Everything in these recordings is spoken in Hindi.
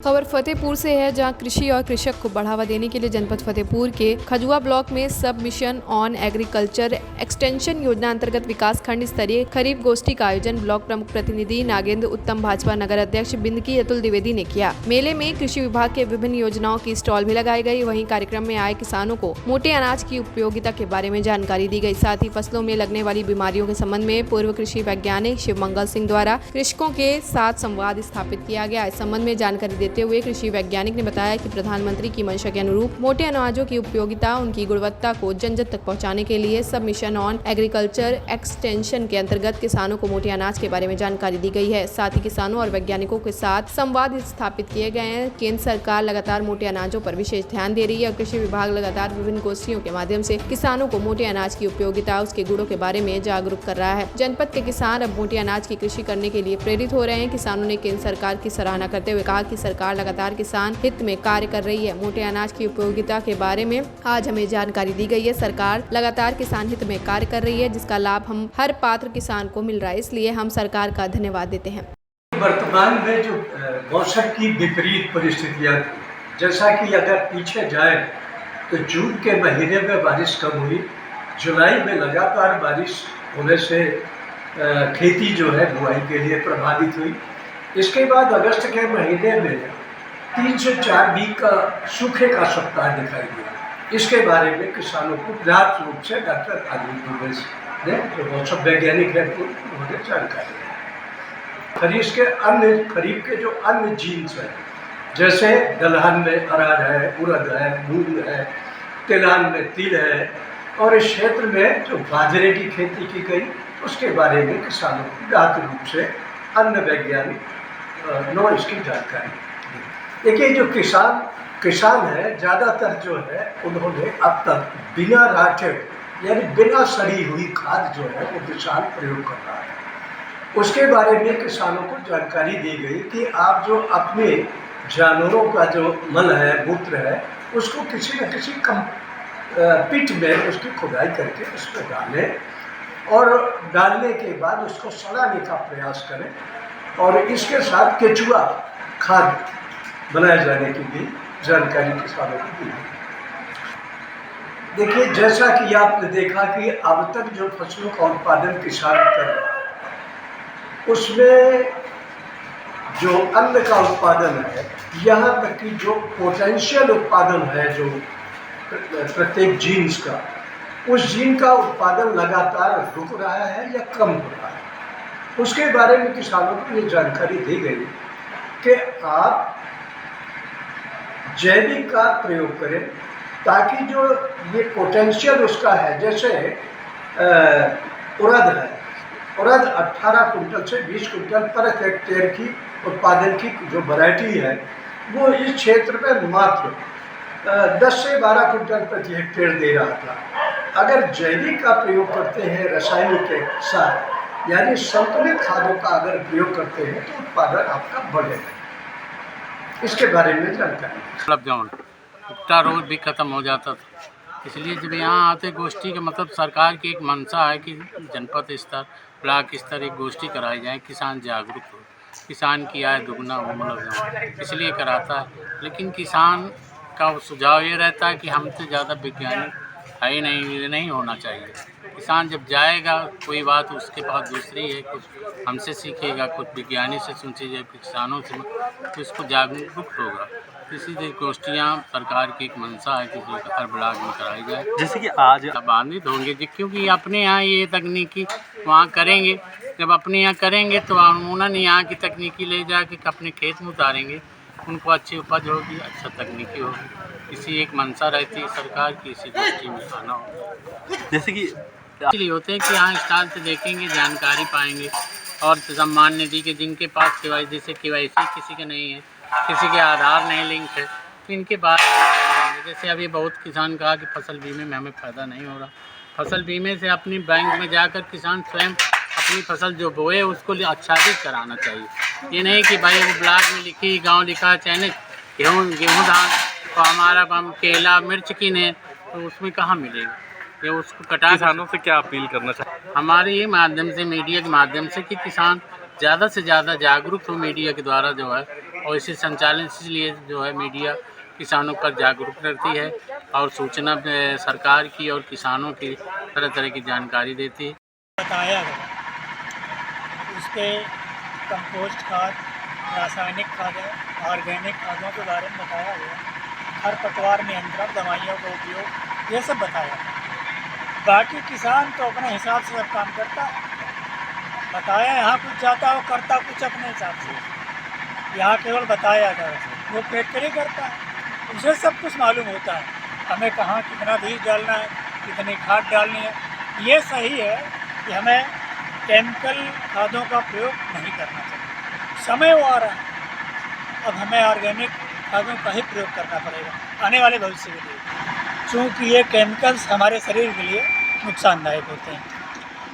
खबर फतेहपुर से है, जहां कृषि और कृषक को बढ़ावा देने के लिए जनपद फतेहपुर के खजुआ ब्लॉक में सब मिशन ऑन एग्रीकल्चर एक्सटेंशन योजना अंतर्गत विकास खंड स्तरीय खरीफ गोष्ठी का आयोजन ब्लॉक प्रमुख प्रतिनिधि नागेंद्र उत्तम, भाजपा नगर अध्यक्ष बिंदकी अतुल द्विवेदी ने किया। मेले में कृषि विभाग के विभिन्न योजनाओं की स्टॉल भी लगाई गई। वहीं कार्यक्रम में आए किसानों को मोटे अनाज की उपयोगिता के बारे में जानकारी दी गई। साथ ही फसलों में लगने वाली बीमारियों के संबंध में पूर्व कृषि वैज्ञानिक शिव मंगल सिंह द्वारा कृषकों के साथ संवाद स्थापित किया गया। इस संबंध में जानकारी देते हुए कृषि वैज्ञानिक ने बताया कि प्रधानमंत्री की मंशा के अनुरूप मोटे अनाजों की उपयोगिता, उनकी गुणवत्ता को जन जन तक पहुंचाने के लिए सब मिशन ऑन एग्रीकल्चर एक्सटेंशन के अंतर्गत किसानों को मोटे अनाज के बारे में जानकारी दी गई है। साथ ही किसानों और वैज्ञानिकों के साथ संवाद स्थापित किए गए हैं। केंद्र सरकार लगातार मोटे अनाजों पर विशेष ध्यान दे रही है और कृषि विभाग लगातार विभिन्न गोष्ठियों के माध्यम से किसानों को मोटे अनाज की उपयोगिता, उसके गुणों के बारे में जागरूक कर रहा है। जनपद के किसान अब मोटे अनाज की कृषि करने के लिए प्रेरित हो रहे हैं। किसानों ने केंद्र सरकार की सराहना करते हुए कहा कि सरकार लगातार किसान हित में कार्य कर रही है। मोटे अनाज की उपयोगिता के बारे में आज हमें जानकारी दी गई है। सरकार लगातार किसान हित में कार्य कर रही है, जिसका लाभ हम हर पात्र किसान को मिल रहा है, इसलिए हम सरकार का धन्यवाद देते हैं। वर्तमान में जो मौसम की विपरीत परिस्थितियां थी, जैसा कि अगर पीछे जाए तो जून के महीने में बारिश कम हुई, जुलाई में लगातार बारिश होने से खेती जो है बुआई के लिए प्रभावित हुई। इसके बाद अगस्त के महीने में 3 से 4 वीक का सूखे का सप्ताह दिखाई दिया। इसके बारे में किसानों को व्यापक रूप से डॉक्टर आदित्य दुबे ने, जो मौसम वैज्ञानिक है, उन्होंने जानकारी दी। खरीफ के जो अन्य जीन्स हैं, जैसे दलहन में अरहर है, उड़द है, मूंग है, तिलहन में तिल है, और इस क्षेत्र में जो बाजरे की खेती की गई उसके बारे में किसानों को व्यापक रूप से अन्य वैज्ञानिक नो इसकी जानकारी दी। देखिए, जो किसान है, ज़्यादातर जो है उन्होंने अब तक बिना राटेड यानी बिना सड़ी हुई खाद जो है वो किसान प्रयोग कर रहा है। उसके बारे में किसानों को जानकारी दी गई कि आप जो अपने जानवरों का जो मल है, मूत्र है, उसको किसी न किसी पिट में उसकी खुदाई करके उसमें डालें और डालने के बाद उसको सड़ाने का प्रयास करें, और इसके साथ केचुआ खाद बनाए जाने की भी जानकारी किसानों को दी। देखिए, जैसा कि आपने देखा कि अब तक जो फसलों का उत्पादन किसान कर रहा है, उसमें जो अन्न का उत्पादन है, यहाँ तक कि जो पोटेंशियल उत्पादन है जो प्रत्येक जीन्स का, उस जीन का उत्पादन लगातार रुक रहा है या कम हो रहा है। उसके बारे में किसानों को ये जानकारी दी गई कि आप जैविक का प्रयोग करें, ताकि जो ये पोटेंशियल उसका है, जैसे उड़द है, उड़द 18 कुंटल से 20 कुंटल पर हेक्टेयर की उत्पादन की जो वैरायटी है, वो इस क्षेत्र में मात्र 10 से 12 कुंटल प्रति हेक्टेयर दे रहा था। अगर जैविक का प्रयोग करते हैं रासायनिक के साथ, यानी संतुलित खादों का अगर प्रयोग करते हैं, तो उत्पादन आपका बढ़ेगा। इसके बारे में जानकारी। उपटा रोग भी खत्म हो जाता था, इसलिए जब यहाँ आते गोष्ठी का मतलब सरकार की एक मंशा है कि जनपद स्तर, ब्लॉक स्तर एक गोष्ठी कराई जाए, किसान जागरूक हो, किसान की आय दुगना हो, मतलब इसलिए कराता है। लेकिन किसान का सुझाव ये रहता है कि हमसे ज़्यादा वैज्ञानिक है ही नहीं, ये नहीं होना चाहिए। किसान जब जाएगा, कोई बात उसके पास दूसरी है, कुछ हमसे सीखेगा, कुछ विज्ञानी से सुनेगा, किसानों से, तो इसको जागरूक होगा। इसीलिए गोष्ठियाँ सरकार की एक मंशा है कि जो हर ब्लॉक में कराई जाए। जैसे कि आज लाभान्वित होंगे क्योंकि अपने यहाँ ये तकनीकी वहाँ करेंगे, जब अपने यहाँ करेंगे तो उन्होंने यहाँ की तकनीकी ले जाके अपने खेत में उतारेंगे, उनको अच्छी उपज होगी, अच्छा तकनीकी होगी। इसी एक मंशा रहती है सरकार की, इसी गोष्ठी में आना होगा। जैसे कि इसलिए होते हैं कि यहाँ स्टॉल से देखेंगे, जानकारी पाएंगे, और सम्मान निधि के जिनके पास जैसे KYC किसी के नहीं है, किसी के आधार नहीं लिंक है, तो इनके बाद जैसे अभी बहुत किसान कहा कि फसल बीमे में हमें फ़ायदा नहीं हो रहा। फसल बीमे से अपनी बैंक में जाकर किसान स्वयं अपनी फसल जो बोए उसको आच्छादित कराना चाहिए। ये नहीं कि भाई वो ब्लॉक में लिखी, गांव लिखा, चयनित गेहूँ धान, तो हमारा केला मिर्च की ने, तो उसमें कहाँ मिलेगा, ये उसको कटा। किसानों से क्या अपील करना चाहिए? हमारे ये माध्यम से, मीडिया के माध्यम से, कि किसान ज़्यादा से ज़्यादा जागरूक हो मीडिया के द्वारा जो है, और इसी संचालन इसलिए जो है मीडिया किसानों पर जागरूक करती है और सूचना सरकार की और किसानों की तरह तरह की जानकारी देती है। बताया गया उस पर कंपोस्ट खाद, रासायनिक खादें, ऑर्गेनिक खादों के बारे में बताया गया, खरपतवार नियंत्रण, दवाइयों का उपयोग, ये सब बताया। बाकी किसान तो अपने हिसाब से सब काम करता है, बताया यहाँ कुछ जाता हो, करता कुछ अपने हिसाब से। यहाँ केवल बताया जाए, वो फैक्ट्री करता है, उसे सब कुछ मालूम होता है, हमें कहाँ कितना बीज डालना है, कितनी खाद डालनी है। ये सही है कि हमें केमिकल खादों का प्रयोग नहीं करना चाहिए। समय वो आ रहा है, अब हमें ऑर्गेनिक खादों का ही प्रयोग करना पड़ेगा आने वाले भविष्य के लिए, क्योंकि ये केमिकल्स हमारे शरीर के लिए नुकसानदायक होते हैं।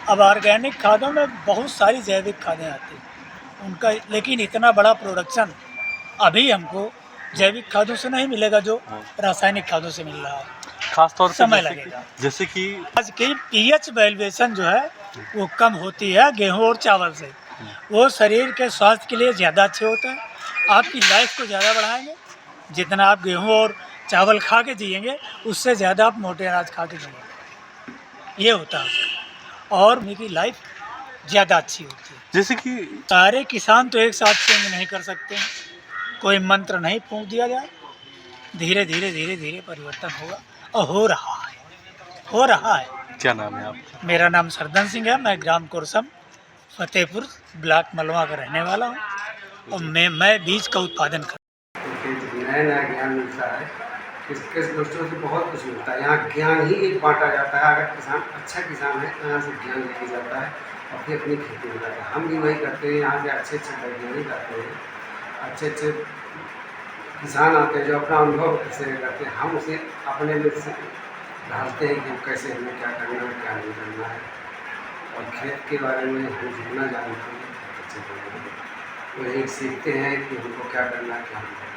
अब ऑर्गेनिक खादों में बहुत सारी जैविक खादें आती हैं उनका, लेकिन इतना बड़ा प्रोडक्शन अभी हमको जैविक खादों से नहीं मिलेगा जो रासायनिक खादों से मिल रहा है। खास तौर से समय लगेगा। जैसे कि आज की पीएच वैल्यूएशन जो है वो कम होती है गेहूं और चावल से। वो शरीर के स्वास्थ्य के लिए ज़्यादा अच्छे होते हैं, आपकी लाइफ को ज़्यादा बढ़ाएंगे। जितना आप गेहूं और चावल खा के जिएंगे उससे ज़्यादा आप मोटे अनाज खा के जिएंगे, ये होता है। और उनकी लाइफ ज़्यादा अच्छी होती है। जैसे कि सारे किसान तो एक साथ चेंज नहीं कर सकते हैं, कोई मंत्र नहीं फूंक दिया जाए, धीरे धीरे धीरे धीरे परिवर्तन होगा और हो रहा है। क्या नाम है आपका? मेरा नाम सरदन सिंह है, मैं ग्राम कोरसम फतेहपुर ब्लॉक मलवा का रहने वाला हूँ और मैं बीज का उत्पादन करता नया नया ज्ञान मिलता है, किस दोस्तों से बहुत कुछ मिलता है। यहाँ ज्ञान ही एक बांटा जाता है। अगर किसान अच्छा किसान है तो यहाँ से ज्ञान लेके जाता है और फिर अपनी खेती में जाता है। हम भी वही करते हैं, यहाँ से अच्छे वैज्ञानिक आते हैं, अच्छे किसान आते हैं जो अपना अनुभव कैसे करते हैं, हम उसे अपने में से ढालते हैं कि कैसे हमें क्या करना है क्या नहीं करना है। और खेत के बारे में हम जितना जानते हैं अच्छे से वही सीखते हैं कि हमको क्या करना है क्या नहीं करना है।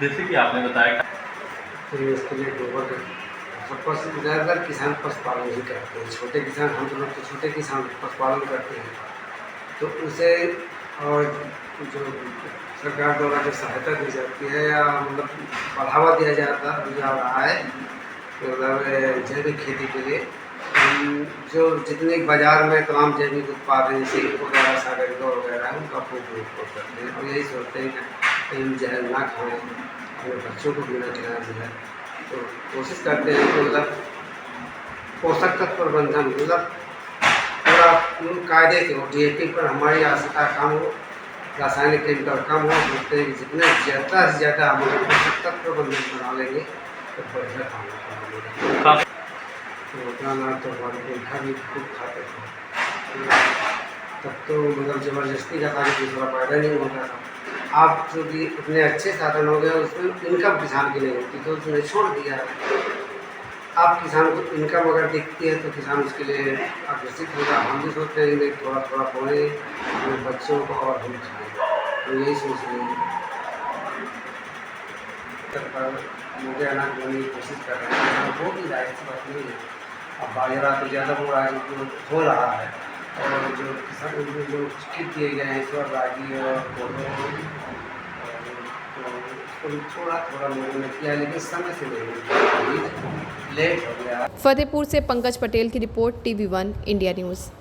जैसे कि आपने बताया फिर इसके लिए गोबर ज़्यादातर किसान पशुपालन ही करते हैं। छोटे किसान, हम लोग तो छोटे किसान पशुपालन करते हैं, तो उसे और जो सरकार द्वारा जो सहायता दी जाती है या मतलब बढ़ावा दिया जा रहा है मतलब जैविक खेती के लिए, जो जितने बाज़ार में तमाम जैविक उत्पाद हैं जैसे वगैरह सागर वगैरह है उनका खूब उपयोग करते हैं और यही सोचते हैं कि हम जहर ना खाएँ, अपने बच्चों को भी ना खिलाना चाहिए। तो कोशिश करते हैं कि मतलब पोषक तत्व प्रबंधन मतलब पूरा कायदे से हो, DAP पर हमारी आवश्यकता कम हो, रासायनिक केमिकल कम हो। सोचते हैं कि जितने ज़्यादा से ज़्यादा हम पोषक तत्व प्रबंधन बना लेंगे तो बढ़िया खाना खाएंगे। तो उतना ना तो हमारे पुरखा भी खूब खाते थे, तब तो मतलब ज़बरदस्ती का कार्य दूसरा पैदा नहीं होता था। आप जो भी इतने अच्छे साधन हो गए उसमें इनकम किसान की नहीं होती तो उसने छोड़ दिया है। आप किसान को इनकम अगर दिखती है तो किसान उसके लिए आकर्षित होगा। हम भी सोचते हैं कि थोड़ा थोड़ा बोए अपने बच्चों को और हम खाएँ, तो यही सोच रहे हैं। मोटे अनाज बोने की कोशिश कर रहे हैं, वो भी राइट से बात नहीं है। अब बाजरा तो ज़्यादा हो रहा है और जो किसान जो किट दिए गए हैं इस बार रागी और कोदो तो उसको थोड़ा लोगों ने किया लेकिन समय से नहीं, लेट हो गया। फतेहपुर से पंकज पटेल की रिपोर्ट, TV1 इंडिया न्यूज़।